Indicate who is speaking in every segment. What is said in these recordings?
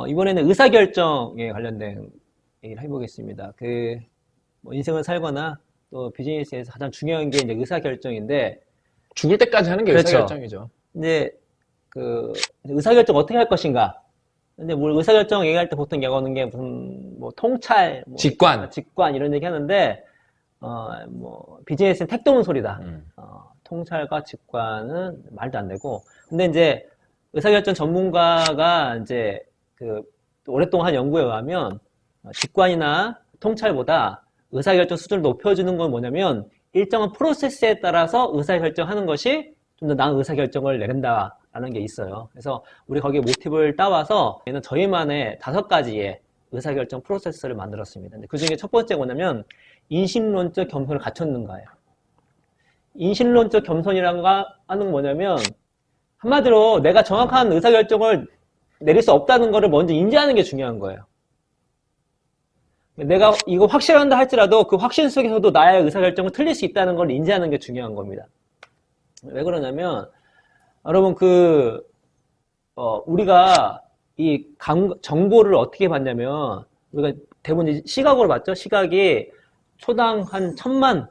Speaker 1: 이번에는 의사결정에 관련된 얘기를 해보겠습니다. 뭐 인생을 살거나 또 비즈니스에서 가장 중요한 게 이제 의사결정인데,
Speaker 2: 죽을 때까지 하는 게
Speaker 1: 그렇죠.
Speaker 2: 의사결정이죠.
Speaker 1: 이제 의사결정 어떻게 할 것인가. 근데 뭐 의사결정 얘기할 때 보통 얘기하는 게 무슨 뭐 통찰, 뭐 직관 이런 얘기 하는데, 뭐 비즈니스는 택도 없는 소리다. 통찰과 직관은 말도 안 되고. 근데 이제 의사결정 전문가가 이제 오랫동안 한 연구에 의하면 직관이나 통찰보다 의사결정 수준을 높여주는 건 뭐냐면 일정한 프로세스에 따라서 의사결정하는 것이 좀 더 나은 의사결정을 내린다라는 게 있어요. 그래서 우리 거기에 모티브를 따와서 얘는 저희만의 5가지의 의사결정 프로세스를 만들었습니다. 근데 그 중에 첫 번째가 뭐냐면 인신론적 겸손을 갖췄는가예요. 인신론적 겸손이라는 거 하는 건 뭐냐면 한마디로 내가 정확한 의사결정을 내릴 수 없다는 것을 먼저 인지하는 게 중요한 거예요. 내가 이거 확실한다 할지라도 그 확신 속에서도 나의 의사결정은 틀릴 수 있다는 걸 인지하는 게 중요한 겁니다. 왜 그러냐면 여러분 우리가 이 정보를 어떻게 받냐면 우리가 대부분 시각으로 봤죠? 시각이 초당 한 1000만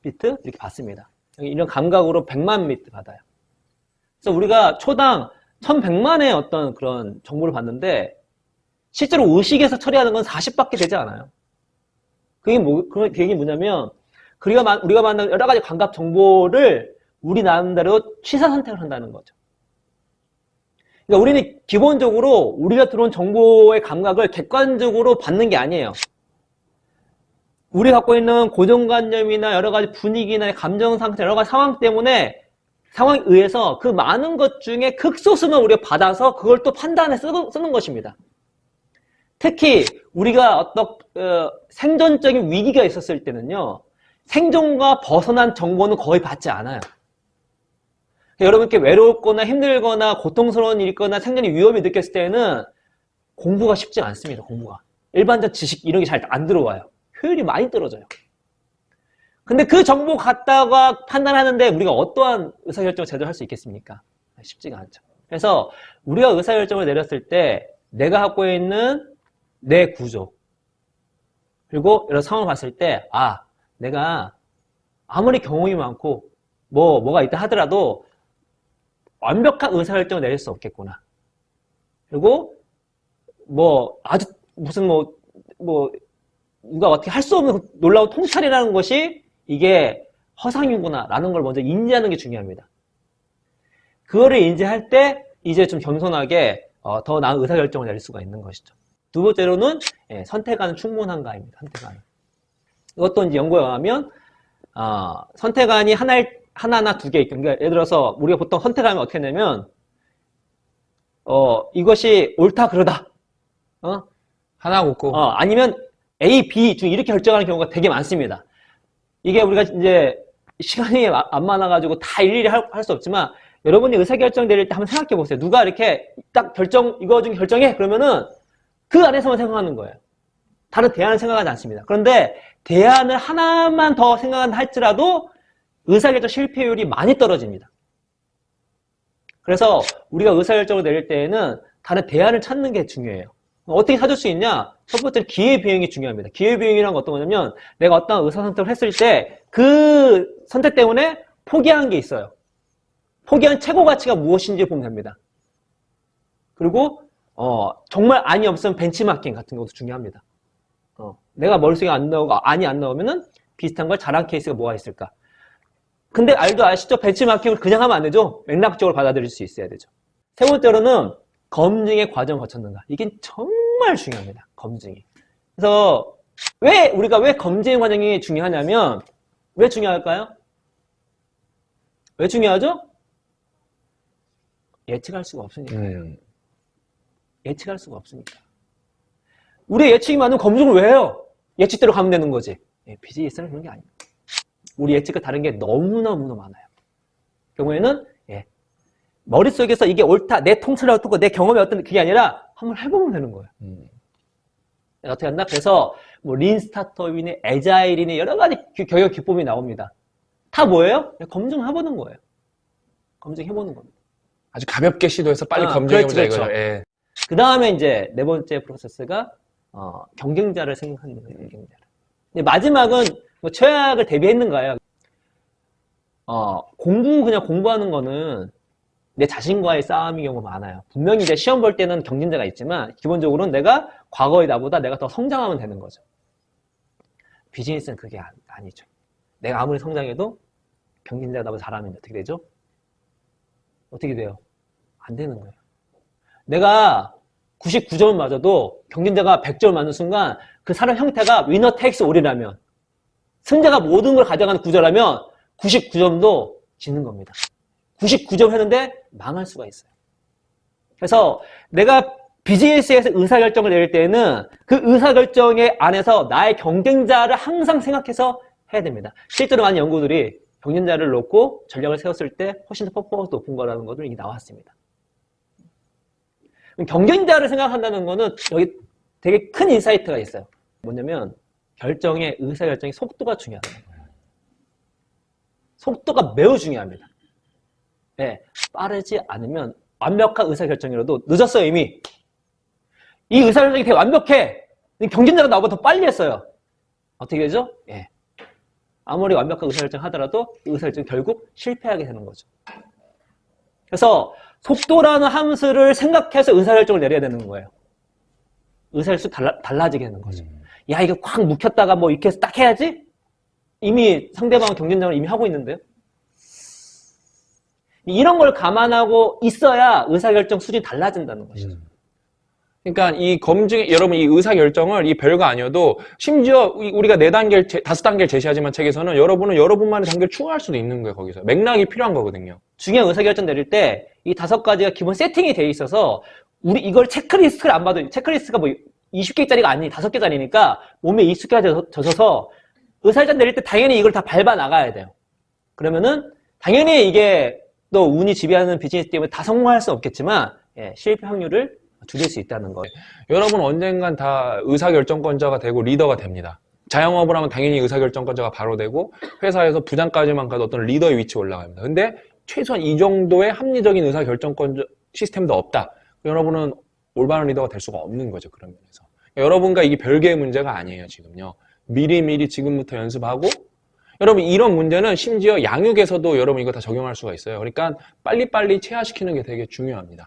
Speaker 1: 비트 이렇게 받습니다. 이런 감각으로 100만 비트 받아요. 그래서 우리가 초당 1100만의 어떤 그런 정보를 받는데 실제로 의식에서 처리하는 건 40밖에 되지 않아요. 그게 뭐냐면 우리가 만난 여러 가지 감각 정보를 우리 나름대로 취사 선택을 한다는 거죠. 그러니까 우리는 기본적으로 우리가 들어온 정보의 감각을 객관적으로 받는 게 아니에요. 우리 갖고 있는 고정관념이나 여러 가지 분위기나 감정 상태, 여러 가지 상황 때문에 상황에 의해서 그 많은 것 중에 극소수만 우리가 받아서 그걸 또 판단해 쓰는 것입니다. 특히 우리가 어떤 생존적인 위기가 있었을 때는요. 생존과 벗어난 정보는 거의 받지 않아요. 여러분께 외롭거나 힘들거나 고통스러운 일이 있거나 생존의 위험이 느꼈을 때는 공부가 쉽지 않습니다. 공부가. 일반적 지식 이런 게 잘 안 들어와요. 효율이 많이 떨어져요. 근데 그 정보 갖다가 판단하는데 우리가 어떠한 의사결정을 제대로 할 수 있겠습니까? 쉽지가 않죠. 그래서 우리가 의사결정을 내렸을 때 내가 갖고 있는 내 구조 그리고 여러 상황을 봤을 때 내가 아무리 경험이 많고 뭐가 있다 하더라도 완벽한 의사결정을 내릴 수 없겠구나. 그리고 아주 무슨 누가 어떻게 할 수 없는 놀라운 통찰이라는 것이 이게 허상이구나 라는 걸 먼저 인지하는 게 중요합니다. 그거를 인지할 때 이제 좀 겸손하게 더 나은 의사결정을 내릴 수가 있는 것이죠. 두 번째로는 선택안은 충분한가입니다. 선택안은. 이것도 이제 연구에 의하면 선택안이 하나나 두 개 있고, 그러니까 예를 들어서 우리가 보통 선택하면 어떻게 하냐면 이것이 옳다 그러다
Speaker 2: 하나 묻고
Speaker 1: 아니면 A, B 중 이렇게 결정하는 경우가 되게 많습니다. 이게 우리가 이제 시간이 안 많아가지고 다 일일이 할 수 없지만 여러분이 의사결정 내릴 때 한번 생각해 보세요. 누가 이렇게 딱 이거 중 결정해 그러면은 그 안에서만 생각하는 거예요. 다른 대안을 생각하지 않습니다. 그런데 대안을 하나만 더 생각한다 할지라도 의사결정 실패율이 많이 떨어집니다. 그래서 우리가 의사결정을 내릴 때에는 다른 대안을 찾는 게 중요해요. 어떻게 찾을 수 있냐? 첫 번째는 기회비용이 중요합니다. 기회비용이란 건 어떤 거냐면 내가 어떤 의사선택을 했을 때 그 선택 때문에 포기한 게 있어요. 포기한 최고 가치가 무엇인지 보면 됩니다. 그리고 정말 안이 없으면 벤치마킹 같은 것도 중요합니다. 내가 머릿속에 안 나오면은 비슷한 걸 잘한 케이스가 뭐가 있을까? 근데 아시죠? 벤치마킹을 그냥 하면 안 되죠? 맥락적으로 받아들일 수 있어야 되죠. 세 번째로는 검증의 과정을 거쳤는가. 이게 정말 중요합니다. 검증이. 그래서 우리가 왜 검증의 과정이 중요하냐면 왜 중요할까요? 왜 중요하죠? 예측할 수가 없으니까. 예측할 수가 없으니까. 우리 예측이 많으면 검증을 왜 해요? 예측대로 가면 되는 거지. 비즈니스는 그런 게 아닙니다. 우리 예측과 다른 게 너무너무 많아요. 경우에는 머릿속에서 이게 옳다, 내 통찰이 어떻고 내 경험이 어떤 그게 아니라 한번 해보면 되는 거예요. 어떻게 한다? 그래서 린 스타트업이니 애자일이니 여러 가지 경영 기법이 나옵니다. 다 뭐예요? 검증을 해보는 거예요. 검증해보는 겁니다.
Speaker 2: 아주 가볍게 시도해서 빨리 검증해보자
Speaker 1: 그렇죠.
Speaker 2: 이거죠.
Speaker 1: 그 다음에 이제 네 번째 프로세스가 경쟁자를 생각하는 거예요. 경쟁자를. 근데 마지막은 뭐 최악을 대비했는가요? 그냥 공부하는 거는 내 자신과의 싸움인 경우가 많아요. 분명히 이제 시험 볼 때는 경쟁자가 있지만 기본적으로는 내가 과거의 나보다 내가 더 성장하면 되는 거죠. 비즈니스는 그게 아니죠. 내가 아무리 성장해도 경쟁자가 나보다 잘하면 어떻게 되죠? 어떻게 돼요? 안 되는 거예요. 내가 99점을 맞아도 경쟁자가 100점을 맞는 순간 그 사람 형태가 위너 테이크스 올이라면 승자가 모든 걸 가져가는 구조라면 99점도 지는 겁니다. 99점 했는데 망할 수가 있어요. 그래서 내가 비즈니스에서 의사결정을 내릴 때는 그 의사결정의 안에서 나의 경쟁자를 항상 생각해서 해야 됩니다. 실제로 많은 연구들이 경쟁자를 놓고 전략을 세웠을 때 훨씬 더 퍼포먼스 높은 거라는 것들이 나왔습니다. 경쟁자를 생각한다는 거는 여기 되게 큰 인사이트가 있어요. 뭐냐면 의사결정의 속도가 중요하다. 속도가 매우 중요합니다. 네, 빠르지 않으면 완벽한 의사결정이라도 늦었어요, 이미. 이 의사결정이 되게 완벽해. 경쟁자가 나보다 더 빨리 했어요. 어떻게 되죠? 예. 아무리 완벽한 의사결정 하더라도 이 의사결정이 결국 실패하게 되는 거죠. 그래서 속도라는 함수를 생각해서 의사결정을 내려야 되는 거예요. 의사결정이 달라지게 되는 거죠. 야, 이거 꽉 묵혔다가 뭐 이렇게 해서 딱 해야지? 이미 상대방은 경쟁자를 이미 하고 있는데요. 이런 걸 감안하고 있어야 의사결정 수준이 달라진다는 것이죠.
Speaker 2: 그러니까 여러분 이 의사결정을 이 별거 아니어도 심지어 우리가 4단계를, 5단계를 제시하지만 책에서는 여러분은 여러분만의 단계를 추가할 수도 있는 거예요, 거기서. 맥락이 필요한 거거든요.
Speaker 1: 중요한 의사결정 내릴 때 이 5가지가 기본 세팅이 돼 있어서 우리 이걸 체크리스트를 안 봐도 체크리스트가 뭐 20개짜리가 아니 5개짜리니까 몸에 익숙해져서 의사결정 내릴 때 당연히 이걸 다 밟아 나가야 돼요. 그러면은 당연히 이게 또 운이 지배하는 비즈니스 때문에 다 성공할 수는 없겠지만 실패 확률을 줄일 수 있다는 거예요.
Speaker 2: 여러분 언젠간 다 의사결정권자가 되고 리더가 됩니다. 자영업을 하면 당연히 의사결정권자가 바로 되고 회사에서 부장까지만 가도 어떤 리더의 위치에 올라갑니다. 근데 최소한 이 정도의 합리적인 의사결정권 시스템도 없다. 여러분은 올바른 리더가 될 수가 없는 거죠. 그런 면에서. 여러분과 이게 별개의 문제가 아니에요. 지금요. 미리미리 지금부터 연습하고 여러분 이런 문제는 심지어 양육에서도 여러분 이거 다 적용할 수가 있어요. 그러니까 빨리빨리 체화시키는 게 되게 중요합니다.